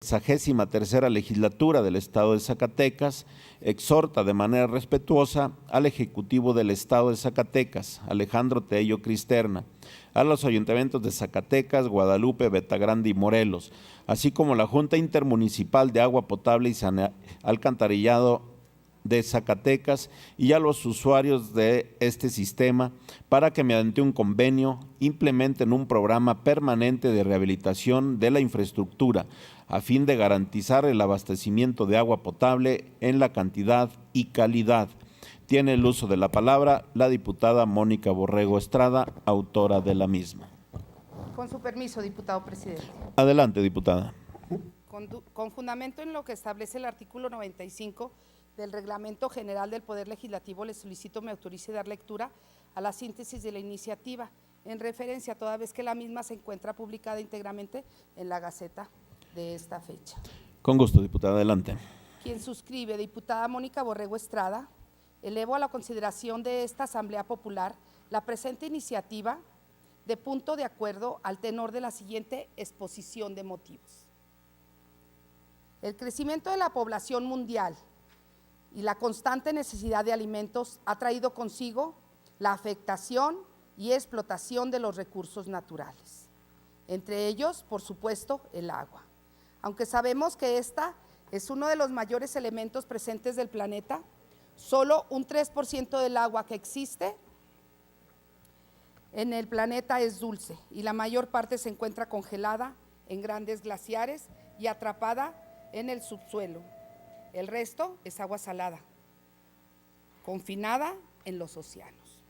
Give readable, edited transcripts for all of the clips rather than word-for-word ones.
63ª legislatura del Estado de Zacatecas exhorta de manera respetuosa al Ejecutivo del Estado de Zacatecas, Alejandro Tello Cristerna, a los ayuntamientos de Zacatecas, Guadalupe, Betagrande y Morelos, así como la Junta Intermunicipal de Agua Potable y Alcantarillado de Zacatecas y a los usuarios de este sistema para que mediante un convenio implementen un programa permanente de rehabilitación de la infraestructura a fin de garantizar el abastecimiento de agua potable en la cantidad y calidad. Tiene el uso de la palabra la diputada Mónica Borrego Estrada, autora de la misma. Con su permiso, diputado presidente. Adelante, diputada. Con fundamento en lo que establece el artículo 95 del Reglamento General del Poder Legislativo, le solicito me autorice dar lectura a la síntesis de la iniciativa, en referencia toda vez que la misma se encuentra publicada íntegramente en la Gaceta de esta fecha. Con gusto, diputada, adelante. Quien suscribe, diputada Mónica Borrego Estrada, elevo a la consideración de esta Asamblea Popular la presente iniciativa de punto de acuerdo al tenor de la siguiente exposición de motivos. El crecimiento de la población mundial y la constante necesidad de alimentos ha traído consigo la afectación y explotación de los recursos naturales, entre ellos, por supuesto, el agua. Aunque sabemos que esta es uno de los mayores elementos presentes del planeta, solo un 3% del agua que existe en el planeta es dulce y la mayor parte se encuentra congelada en grandes glaciares y atrapada en el subsuelo. El resto es agua salada, confinada en los océanos.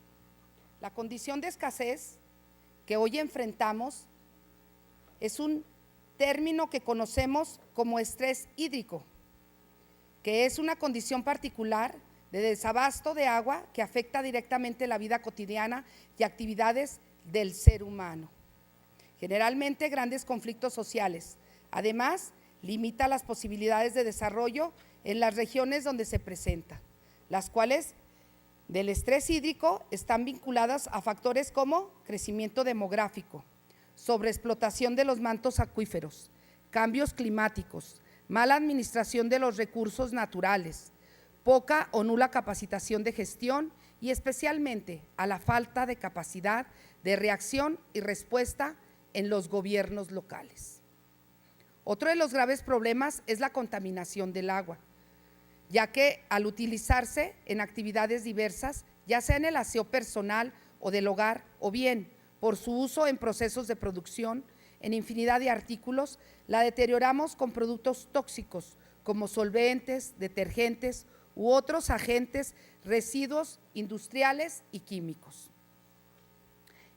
La condición de escasez que hoy enfrentamos es un término que conocemos como estrés hídrico, que es una condición particular de desabasto de agua que afecta directamente la vida cotidiana y actividades del ser humano. Generalmente grandes conflictos sociales. Además, limita las posibilidades de desarrollo en las regiones donde se presenta, las cuales del estrés hídrico están vinculadas a factores como crecimiento demográfico, sobreexplotación de los mantos acuíferos, cambios climáticos, mala administración de los recursos naturales, poca o nula capacitación de gestión y especialmente a la falta de capacidad de reacción y respuesta en los gobiernos locales. Otro de los graves problemas es la contaminación del agua, ya que al utilizarse en actividades diversas, ya sea en el aseo personal o del hogar, o bien por su uso en procesos de producción, en infinidad de artículos, la deterioramos con productos tóxicos como solventes, detergentes u otros agentes, residuos industriales y químicos.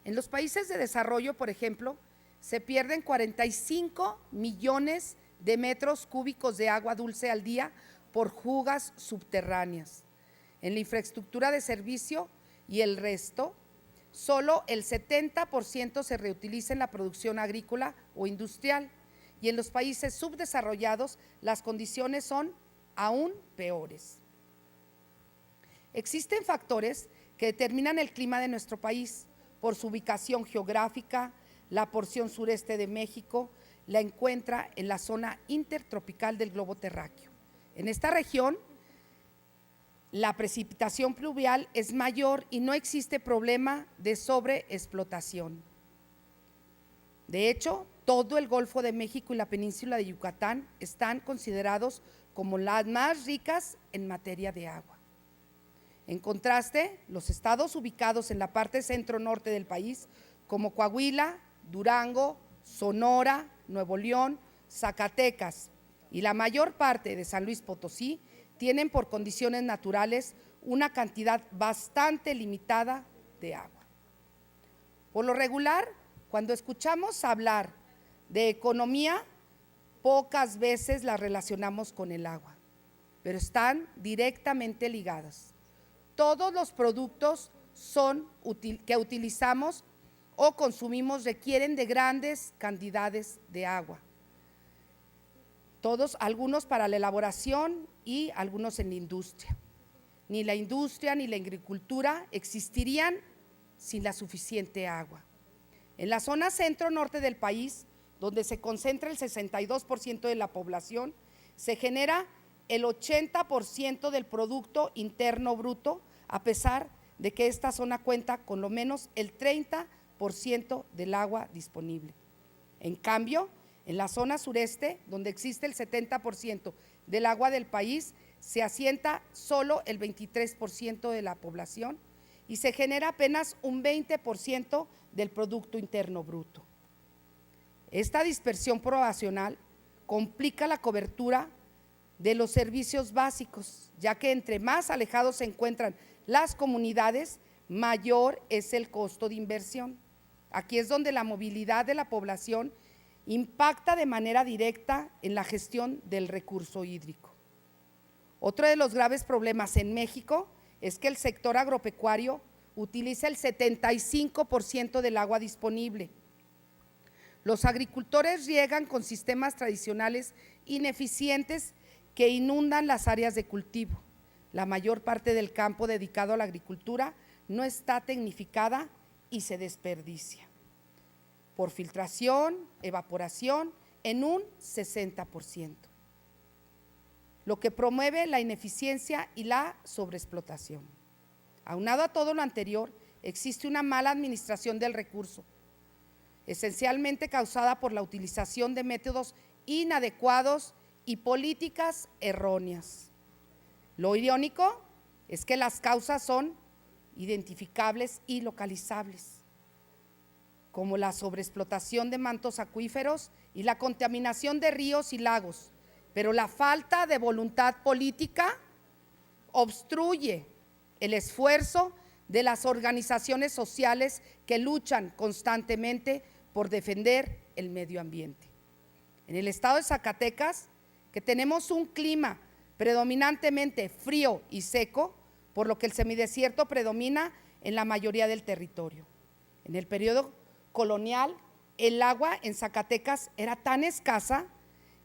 En los países de desarrollo, por ejemplo, se pierden 45 millones de metros cúbicos de agua dulce al día por fugas subterráneas. En la infraestructura de servicio y el resto, solo el 70% se reutiliza en la producción agrícola o industrial, y en los países subdesarrollados las condiciones son aún peores. Existen factores que determinan el clima de nuestro país por su ubicación geográfica. La porción sureste de México la encuentra en la zona intertropical del globo terráqueo. En esta región, la precipitación pluvial es mayor y no existe problema de sobreexplotación. De hecho, todo el Golfo de México y la península de Yucatán están considerados como las más ricas en materia de agua. En contraste, los estados ubicados en la parte centro-norte del país, como Coahuila, Durango, Sonora, Nuevo León, Zacatecas y la mayor parte de San Luis Potosí, tienen por condiciones naturales una cantidad bastante limitada de agua. Por lo regular, cuando escuchamos hablar de economía, pocas veces la relacionamos con el agua, pero están directamente ligadas. Todos los productos que utilizamos o consumimos requieren de grandes cantidades de agua. Algunos para la elaboración y algunos en la industria. Ni la industria ni la agricultura existirían sin la suficiente agua. En la zona centro-norte del país, donde se concentra el 62% de la población, se genera el 80% del Producto Interno Bruto, a pesar de que esta zona cuenta con lo menos el 30% del agua disponible. En cambio, en la zona sureste, donde existe el 70% del agua del país, se asienta solo el 23% de la población y se genera apenas un 20% del Producto Interno Bruto. Esta dispersión poblacional complica la cobertura de los servicios básicos, ya que entre más alejados se encuentran las comunidades, mayor es el costo de inversión. Aquí es donde la movilidad de la población impacta de manera directa en la gestión del recurso hídrico. Otro de los graves problemas en México es que el sector agropecuario utiliza el 75% del agua disponible. Los agricultores riegan con sistemas tradicionales ineficientes que inundan las áreas de cultivo. La mayor parte del campo dedicado a la agricultura no está tecnificada y se desperdicia por filtración, evaporación en un 60%, lo que promueve la ineficiencia y la sobreexplotación. Aunado a todo lo anterior, existe una mala administración del recurso, esencialmente causada por la utilización de métodos inadecuados y políticas erróneas. Lo irónico es que las causas son identificables y localizables, como la sobreexplotación de mantos acuíferos y la contaminación de ríos y lagos, pero la falta de voluntad política obstruye el esfuerzo de las organizaciones sociales que luchan constantemente por defender el medio ambiente. En el estado de Zacatecas, que tenemos un clima predominantemente frío y seco, por lo que el semidesierto predomina en la mayoría del territorio. En el periodo colonial, el agua en Zacatecas era tan escasa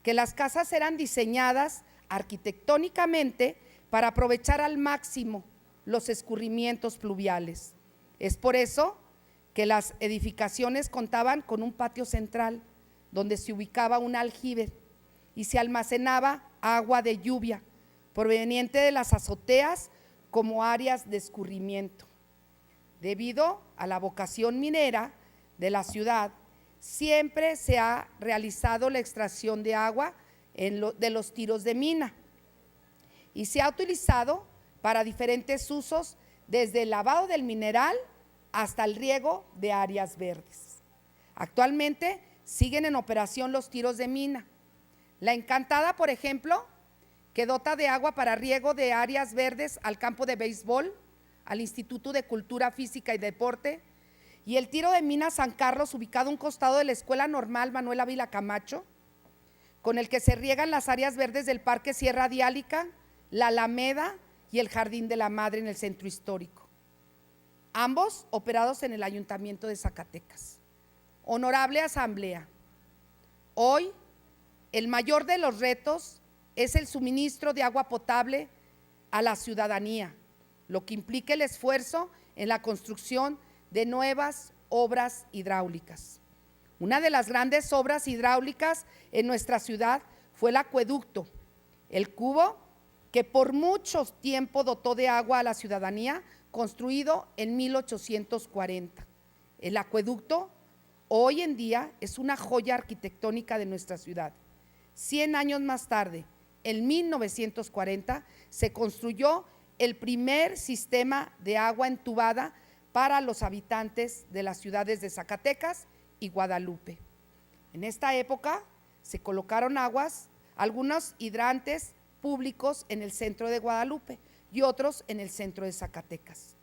que las casas eran diseñadas arquitectónicamente para aprovechar al máximo los escurrimientos pluviales. Es por eso que las edificaciones contaban con un patio central donde se ubicaba un aljibe y se almacenaba agua de lluvia proveniente de las azoteas como áreas de escurrimiento. Debido a la vocación minera de la ciudad, siempre se ha realizado la extracción de agua de los tiros de mina y se ha utilizado para diferentes usos, desde el lavado del mineral hasta el riego de áreas verdes. Actualmente siguen en operación los tiros de mina. La Encantada, por ejemplo, que dota de agua para riego de áreas verdes al campo de béisbol, al Instituto de Cultura Física y Deporte, y el tiro de mina San Carlos, ubicado a un costado de la Escuela Normal Manuel Ávila Camacho, con el que se riegan las áreas verdes del Parque Sierra Diálica, la Alameda y el Jardín de la Madre en el centro histórico, ambos operados en el Ayuntamiento de Zacatecas. Honorable Asamblea, hoy el mayor de los retos es el suministro de agua potable a la ciudadanía, lo que implica el esfuerzo en la construcción de nuevas obras hidráulicas. Una de las grandes obras hidráulicas en nuestra ciudad fue el acueducto, el Cubo, que por mucho tiempo dotó de agua a la ciudadanía, construido en 1840. El acueducto hoy en día es una joya arquitectónica de nuestra ciudad. 100 años más tarde, en 1940, se construyó el primer sistema de agua entubada para los habitantes de las ciudades de Zacatecas y Guadalupe. En esta época se colocaron algunos hidrantes públicos en el centro de Guadalupe y otros en el centro de Zacatecas,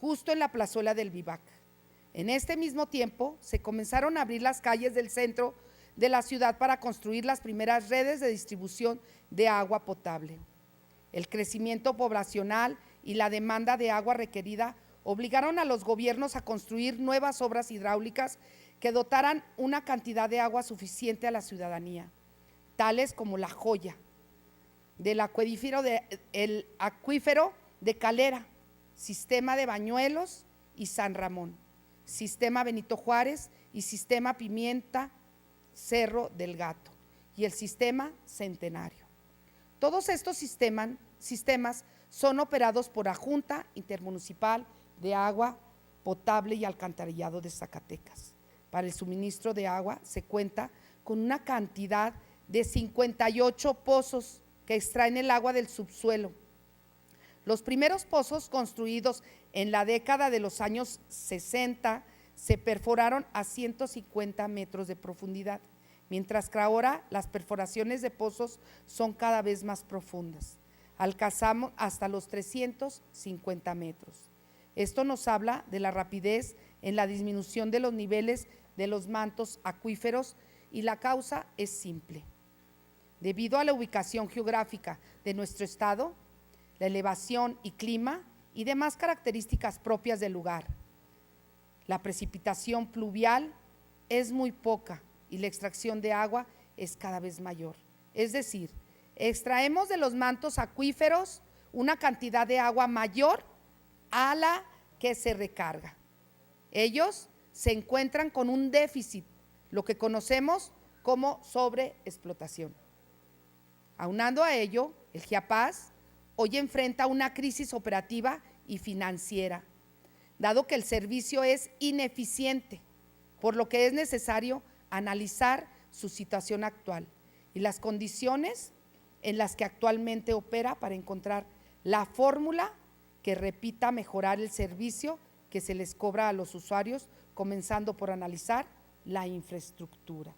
justo en la plazuela del Vivac. En este mismo tiempo se comenzaron a abrir las calles del centro de la ciudad para construir las primeras redes de distribución de agua potable. El crecimiento poblacional y la demanda de agua requerida obligaron a los gobiernos a construir nuevas obras hidráulicas que dotaran una cantidad de agua suficiente a la ciudadanía, tales como la joya del acuífero de Calera, sistema de Bañuelos y San Ramón, sistema Benito Juárez y sistema Pimienta, Cerro del Gato y el sistema Centenario. Todos estos sistemas son operados por la Junta Intermunicipal de Agua Potable y Alcantarillado de Zacatecas. Para el suministro de agua se cuenta con una cantidad de 58 pozos que extraen el agua del subsuelo. Los primeros pozos construidos en la década de los años 60 se perforaron a 150 metros de profundidad, mientras que ahora las perforaciones de pozos son cada vez más profundas. Alcanzamos hasta los 350 metros. Esto nos habla de la rapidez en la disminución de los niveles de los mantos acuíferos y la causa es simple. Debido a la ubicación geográfica de nuestro estado, la elevación y clima y demás características propias del lugar, la precipitación pluvial es muy poca y la extracción de agua es cada vez mayor. Es decir, extraemos de los mantos acuíferos una cantidad de agua mayor a la que se recarga. Ellos se encuentran con un déficit, lo que conocemos como sobreexplotación. Aunando a ello, el Chiapas hoy enfrenta una crisis operativa y financiera, dado que el servicio es ineficiente, por lo que es necesario analizar su situación actual y las condiciones en las que actualmente opera para encontrar la fórmula que repita mejorar el servicio que se les cobra a los usuarios, comenzando por analizar la infraestructura.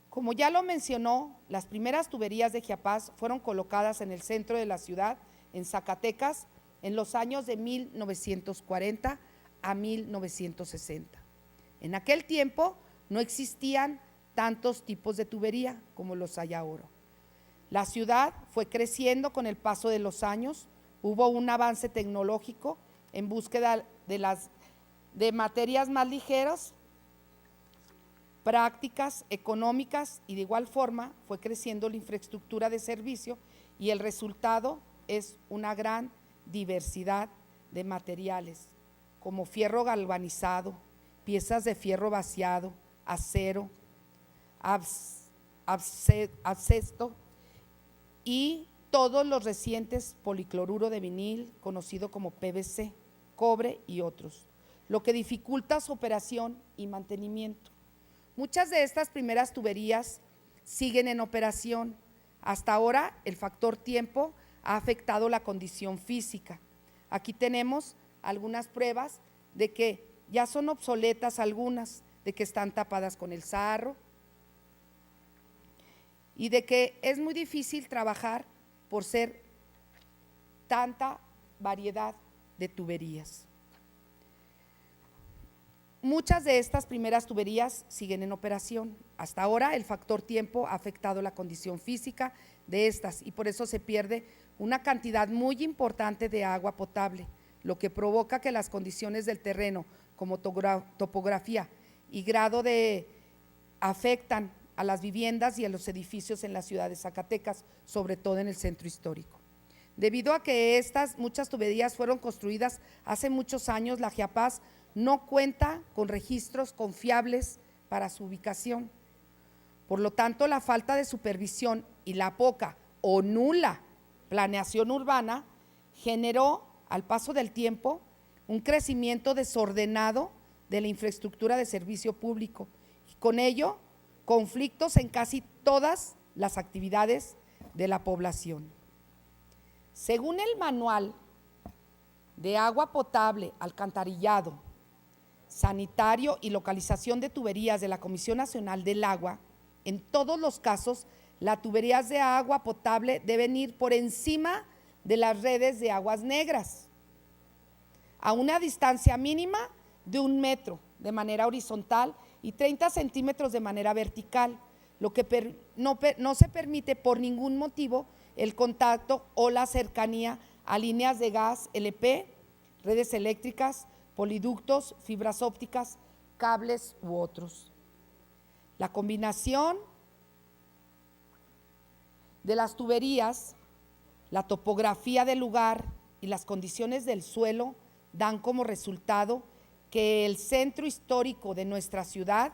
Como ya lo mencionó, las primeras tuberías de Chiapas fueron colocadas en el centro de la ciudad, en Zacatecas, en los años de 1940 a 1960. En aquel tiempo no existían tantos tipos de tubería como los hay ahora. La ciudad fue creciendo con el paso de los años, hubo un avance tecnológico en búsqueda de materias más ligeras, prácticas, económicas, y de igual forma fue creciendo la infraestructura de servicio y el resultado es una gran diversidad de materiales como fierro galvanizado, piezas de fierro vaciado, acero, asbesto y todos los recientes policloruro de vinil, conocido como PVC, cobre y otros, lo que dificulta su operación y mantenimiento. Muchas de estas primeras tuberías siguen en operación. Hasta ahora el factor tiempo ha afectado la condición física. Aquí tenemos algunas pruebas de que ya son obsoletas algunas, de que están tapadas con el sarro y de que es muy difícil trabajar por ser tanta variedad de tuberías. Muchas de estas primeras tuberías siguen en operación. Hasta ahora el factor tiempo ha afectado la condición física de estas y por eso se pierde una cantidad muy importante de agua potable, lo que provoca que las condiciones del terreno como topografía y grado de afectan a las viviendas y a los edificios en la ciudad de Zacatecas, sobre todo en el centro histórico. Debido a que muchas tuberías fueron construidas hace muchos años, la Chiapas no cuenta con registros confiables para su ubicación. Por lo tanto, la falta de supervisión y la poca o nula planeación urbana generó, al paso del tiempo, un crecimiento desordenado de la infraestructura de servicio público y con ello conflictos en casi todas las actividades de la población. Según el manual de agua potable, alcantarillado, sanitario y localización de tuberías de la Comisión Nacional del Agua, en todos los casos las tuberías de agua potable deben ir por encima de las redes de aguas negras a una distancia mínima de 1 metro de manera horizontal y 30 centímetros de manera vertical, lo que no se permite por ningún motivo el contacto o la cercanía a líneas de gas LP, redes eléctricas, poliductos, fibras ópticas, cables u otros. La combinación de las tuberías, la topografía del lugar y las condiciones del suelo dan como resultado que el centro histórico de nuestra ciudad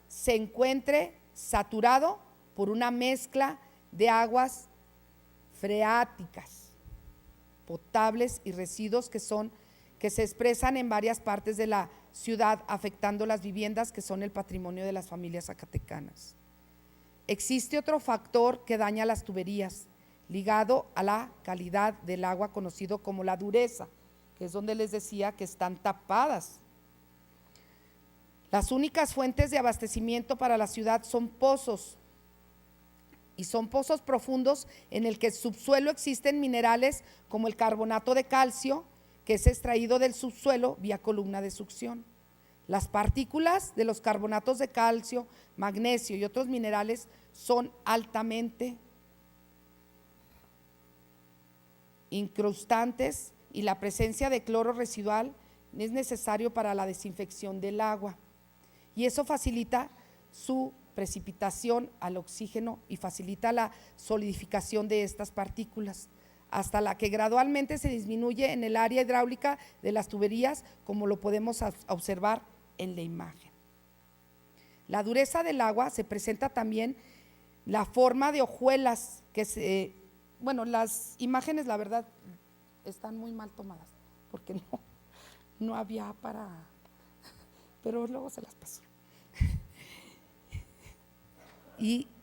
se encuentre saturado por una mezcla de aguas freáticas, potables y residuos que se expresan en varias partes de la ciudad, afectando las viviendas que son el patrimonio de las familias zacatecanas. Existe otro factor que daña las tuberías, ligado a la calidad del agua, conocido como la dureza, que es donde les decía que están tapadas. Las únicas fuentes de abastecimiento para la ciudad son pozos, y son pozos profundos en el que el subsuelo existen minerales como el carbonato de calcio, que es extraído del subsuelo vía columna de succión. Las partículas de los carbonatos de calcio, magnesio y otros minerales son altamente incrustantes, y la presencia de cloro residual es necesario para la desinfección del agua, y eso facilita su precipitación al oxígeno y facilita la solidificación de estas partículas, hasta la que gradualmente se disminuye en el área hidráulica de las tuberías, como lo podemos observar en la imagen. La dureza del agua se presenta también la forma de hojuelas las imágenes, la verdad, están muy mal tomadas, porque no había pero luego se las paso.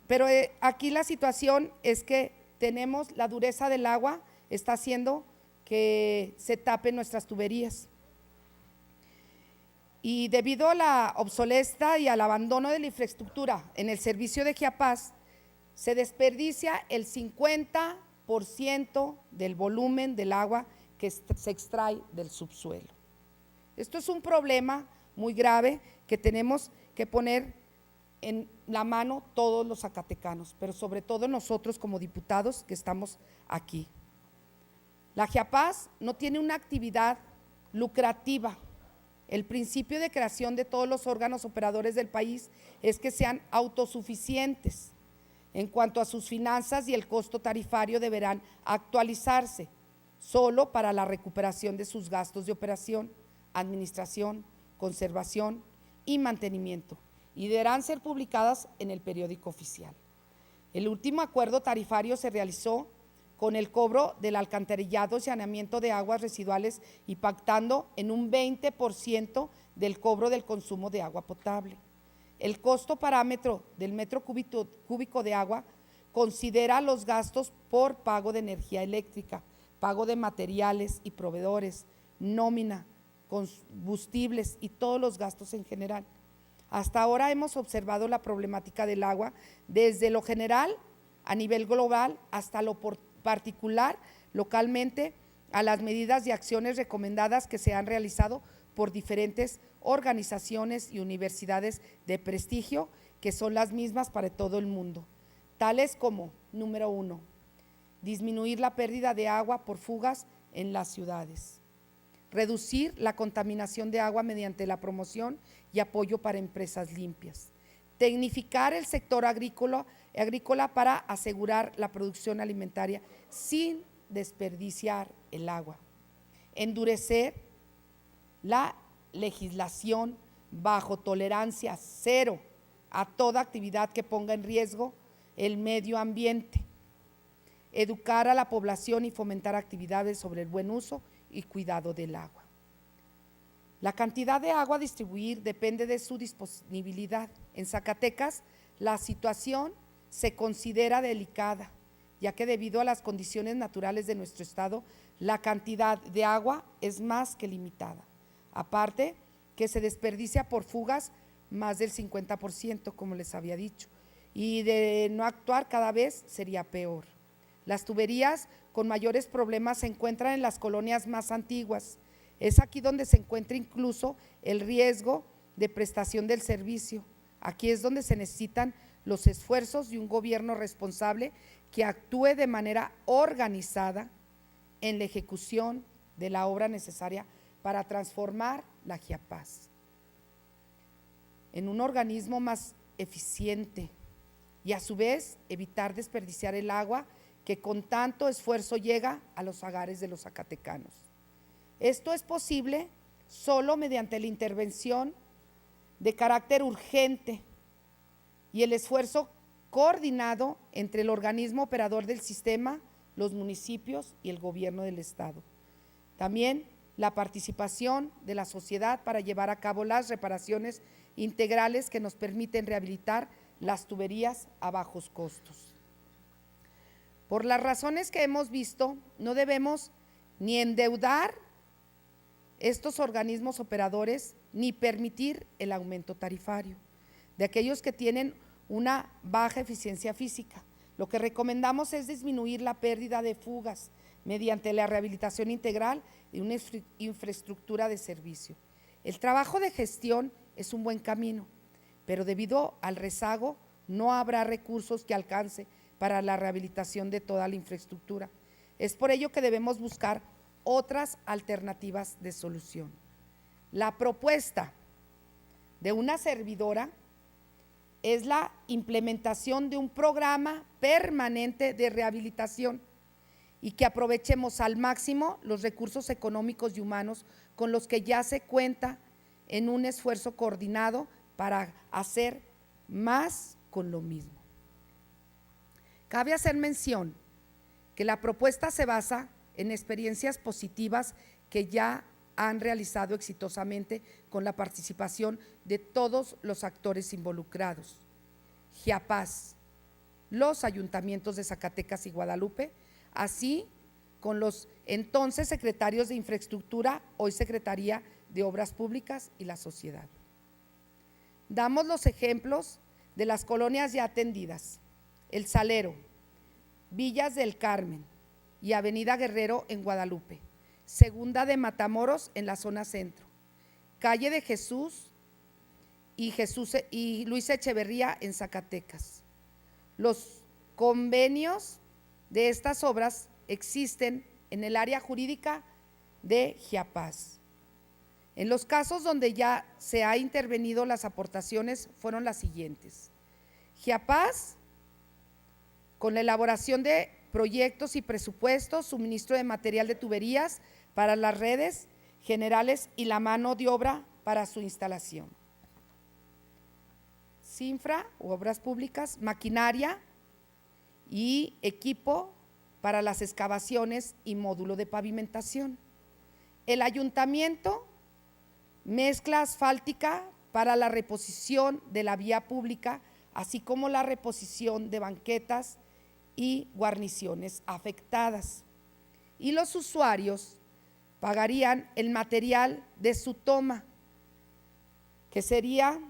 Pero aquí la situación es que tenemos la dureza del agua, está haciendo que se tapen nuestras tuberías. Y debido a la obsolescencia y al abandono de la infraestructura en el servicio de Chiapas, se desperdicia el 50% del volumen del agua que se extrae del subsuelo. Esto es un problema muy grave que tenemos que poner en la mano todos los zacatecanos, pero sobre todo nosotros como diputados que estamos aquí. La Chiapas no tiene una actividad lucrativa. El principio de creación de todos los órganos operadores del país es que sean autosuficientes en cuanto a sus finanzas, y el costo tarifario deberán actualizarse solo para la recuperación de sus gastos de operación, administración, conservación y mantenimiento, y deberán ser publicadas en el periódico oficial. El último acuerdo tarifario se realizó con el cobro del alcantarillado y saneamiento de aguas residuales, impactando en un 20% del cobro del consumo de agua potable. El costo parámetro del metro cúbico de agua considera los gastos por pago de energía eléctrica, pago de materiales y proveedores, nómina, combustibles y todos los gastos en general. Hasta ahora hemos observado la problemática del agua desde lo general a nivel global hasta lo particular localmente, a las medidas y acciones recomendadas que se han realizado por diferentes organizaciones y universidades de prestigio, que son las mismas para todo el mundo, tales como: número 1, disminuir la pérdida de agua por fugas en las ciudades; reducir la contaminación de agua mediante la promoción y apoyo para empresas limpias; tecnificar el sector agrícola para asegurar la producción alimentaria sin desperdiciar el agua; endurecer la legislación bajo tolerancia cero a toda actividad que ponga en riesgo el medio ambiente; educar a la población y fomentar actividades sobre el buen uso y cuidado del agua. La cantidad de agua a distribuir depende de su disponibilidad. En Zacatecas la situación se considera delicada, ya que debido a las condiciones naturales de nuestro estado, la cantidad de agua es más que limitada. Aparte que se desperdicia por fugas más del 50%, como les había dicho, y de no actuar cada vez sería peor. Las tuberías con mayores problemas se encuentran en las colonias más antiguas. Es aquí donde se encuentra incluso el riesgo de prestación del servicio. Aquí es donde se necesitan los esfuerzos de un gobierno responsable que actúe de manera organizada en la ejecución de la obra necesaria para transformar la Chiapas en un organismo más eficiente, y a su vez evitar desperdiciar el agua que con tanto esfuerzo llega a los hogares de los zacatecanos. Esto es posible solo mediante la intervención de carácter urgente y el esfuerzo coordinado entre el organismo operador del sistema, los municipios y el gobierno del estado. También la participación de la sociedad para llevar a cabo las reparaciones integrales que nos permiten rehabilitar las tuberías a bajos costos. Por las razones que hemos visto, no debemos ni endeudar estos organismos operadores ni permitir el aumento tarifario de aquellos que tienen una baja eficiencia física. Lo que recomendamos es disminuir la pérdida de fugas mediante la rehabilitación integral de una infraestructura de servicio. El trabajo de gestión es un buen camino, pero debido al rezago no habrá recursos que alcance para la rehabilitación de toda la infraestructura. Es por ello que debemos buscar otras alternativas de solución. La propuesta de una servidora es la implementación de un programa permanente de rehabilitación y que aprovechemos al máximo los recursos económicos y humanos con los que ya se cuenta en un esfuerzo coordinado para hacer más con lo mismo. Cabe hacer mención que la propuesta se basa en experiencias positivas que ya han realizado exitosamente con la participación de todos los actores involucrados: Chiapas, los ayuntamientos de Zacatecas y Guadalupe, así con los entonces secretarios de Infraestructura, hoy Secretaría de Obras Públicas, y la sociedad. Damos los ejemplos de las colonias ya atendidas: El Salero, Villas del Carmen y Avenida Guerrero en Guadalupe, Segunda de Matamoros en la zona centro, Calle de Jesús y Luis Echeverría en Zacatecas. Los convenios de estas obras existen en el área jurídica de Chiapas. En los casos donde ya se ha intervenido, las aportaciones fueron las siguientes: Chiapas, con la elaboración de proyectos y presupuestos, suministro de material de tuberías para las redes generales y la mano de obra para su instalación. Cinfra, Obras Públicas, maquinaria y equipo para las excavaciones y módulo de pavimentación. El ayuntamiento, mezcla asfáltica para la reposición de la vía pública, así como la reposición de banquetas y guarniciones afectadas. Y los usuarios pagarían el material de su toma, que sería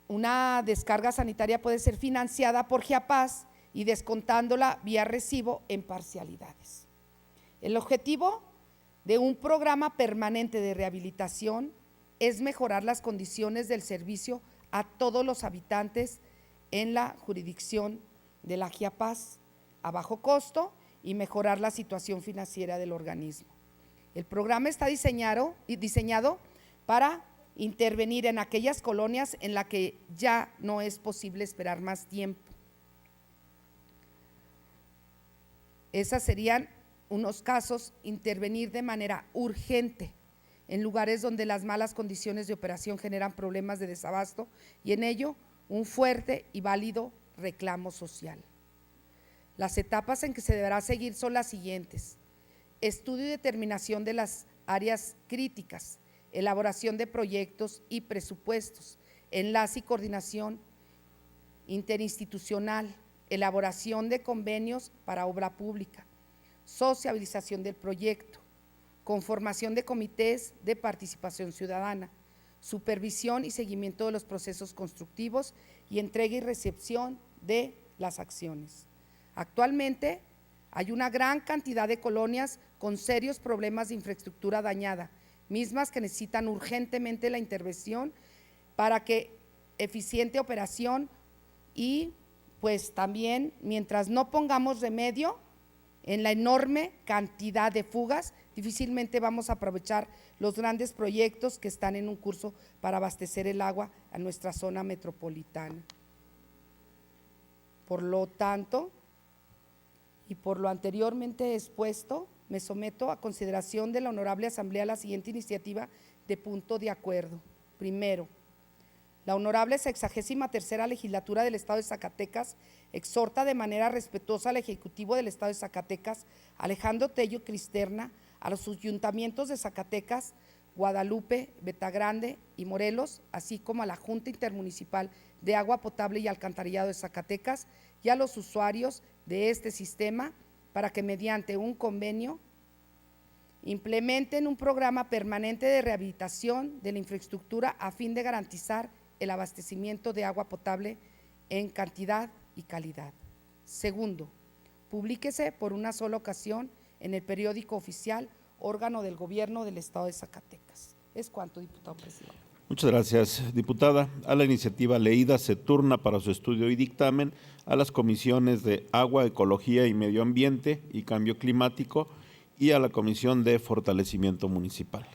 una descarga sanitaria, puede ser financiada por Chiapas y descontándola vía recibo en parcialidades. El objetivo de un programa permanente de rehabilitación es mejorar las condiciones del servicio a todos los habitantes en la jurisdicción de la Chiapas a bajo costo y mejorar la situación financiera del organismo. El programa está diseñado para intervenir en aquellas colonias en las que ya no es posible esperar más tiempo. Esas serían unos casos: intervenir de manera urgente en lugares donde las malas condiciones de operación generan problemas de desabasto y en ello un fuerte y válido reclamo social. Las etapas en que se deberá seguir son las siguientes: estudio y determinación de las áreas críticas, elaboración de proyectos y presupuestos, enlace y coordinación interinstitucional, elaboración de convenios para obra pública, sociabilización del proyecto, conformación de comités de participación ciudadana, supervisión y seguimiento de los procesos constructivos y entrega y recepción de las acciones. Actualmente hay una gran cantidad de colonias con serios problemas de infraestructura dañada, mismas que necesitan urgentemente la intervención para que eficiente operación y pues también mientras no pongamos remedio en la enorme cantidad de fugas, difícilmente vamos a aprovechar los grandes proyectos que están en un curso para abastecer el agua a nuestra zona metropolitana. Por lo tanto, y por lo anteriormente expuesto, me someto a consideración de la Honorable Asamblea la siguiente iniciativa de punto de acuerdo. Primero, La honorable 63ª legislatura del Estado de Zacatecas exhorta de manera respetuosa al Ejecutivo del Estado de Zacatecas, Alejandro Tello Cristerna, a los ayuntamientos de Zacatecas, Guadalupe, Betagrande y Morelos, así como a la Junta Intermunicipal de Agua Potable y Alcantarillado de Zacatecas y a los usuarios de este sistema para que mediante un convenio implementen un programa permanente de rehabilitación de la infraestructura a fin de garantizar el abastecimiento de agua potable en cantidad y calidad. Segundo, publíquese por una sola ocasión en el periódico oficial, órgano del Gobierno del Estado de Zacatecas. Es cuanto, diputado presidente. Muchas gracias, diputada. A la iniciativa leída se turna para su estudio y dictamen a las comisiones de Agua, Ecología y Medio Ambiente y Cambio Climático y a la Comisión de Fortalecimiento Municipal.